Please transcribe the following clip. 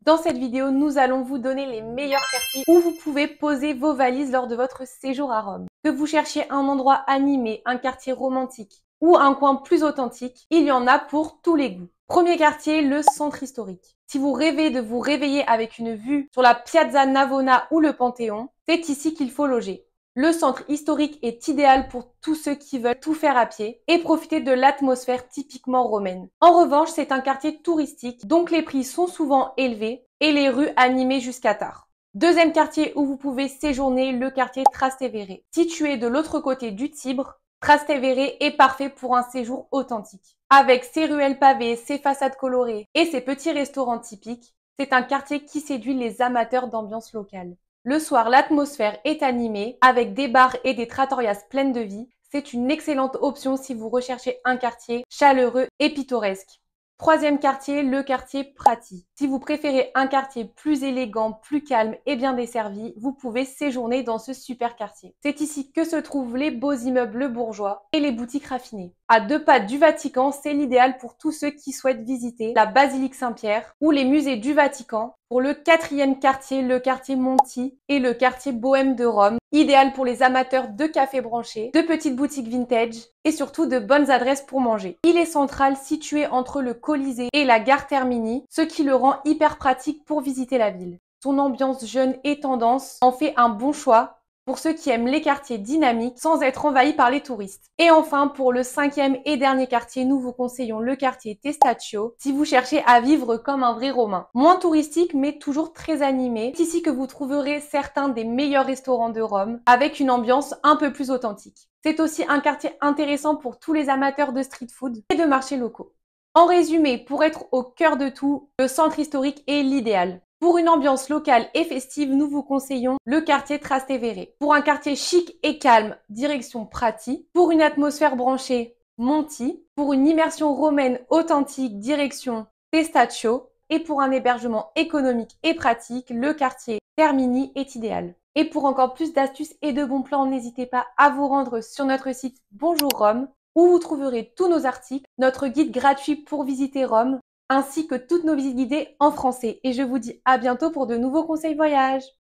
Dans cette vidéo, nous allons vous donner les meilleurs quartiers où vous pouvez poser vos valises lors de votre séjour à Rome. Que vous cherchiez un endroit animé, un quartier romantique ou un coin plus authentique, il y en a pour tous les goûts. Premier quartier, le centre historique. Si vous rêvez de vous réveiller avec une vue sur la Piazza Navona ou le Panthéon, c'est ici qu'il faut loger. Le centre historique est idéal pour tous ceux qui veulent tout faire à pied et profiter de l'atmosphère typiquement romaine. En revanche, c'est un quartier touristique, donc les prix sont souvent élevés et les rues animées jusqu'à tard. Deuxième quartier où vous pouvez séjourner, le quartier Trastevere. Situé de l'autre côté du Tibre, Trastevere est parfait pour un séjour authentique. Avec ses ruelles pavées, ses façades colorées et ses petits restaurants typiques, c'est un quartier qui séduit les amateurs d'ambiance locale. Le soir, l'atmosphère est animée avec des bars et des trattorias pleines de vie. C'est une excellente option si vous recherchez un quartier chaleureux et pittoresque. Troisième quartier, le quartier Prati. Si vous préférez un quartier plus élégant, plus calme et bien desservi, vous pouvez séjourner dans ce super quartier. C'est ici que se trouvent les beaux immeubles bourgeois et les boutiques raffinées. À 2 pas du Vatican, c'est l'idéal pour tous ceux qui souhaitent visiter la basilique Saint-Pierre ou les musées du Vatican. Pour le quatrième quartier, le quartier Monti et le quartier bohème de Rome, idéal pour les amateurs de cafés branchés, de petites boutiques vintage et surtout de bonnes adresses pour manger. Il est central, situé entre le Colisée et la gare Termini, ce qui le rend hyper pratique pour visiter la ville. Son ambiance jeune et tendance en fait un bon choix pour ceux qui aiment les quartiers dynamiques sans être envahis par les touristes. Et enfin, pour le cinquième et dernier quartier, nous vous conseillons le quartier Testaccio si vous cherchez à vivre comme un vrai Romain. Moins touristique mais toujours très animé. C'est ici que vous trouverez certains des meilleurs restaurants de Rome avec une ambiance un peu plus authentique. C'est aussi un quartier intéressant pour tous les amateurs de street food et de marchés locaux. En résumé, pour être au cœur de tout, le centre historique est l'idéal. Pour une ambiance locale et festive, nous vous conseillons le quartier Trastevere. Pour un quartier chic et calme, direction Prati. Pour une atmosphère branchée, Monti. Pour une immersion romaine authentique, direction Testaccio. Et pour un hébergement économique et pratique, le quartier Termini est idéal. Et pour encore plus d'astuces et de bons plans, n'hésitez pas à vous rendre sur notre site Bonjour Rome, où vous trouverez tous nos articles, notre guide gratuit pour visiter Rome, ainsi que toutes nos visites guidées en français. Et je vous dis à bientôt pour de nouveaux conseils voyage.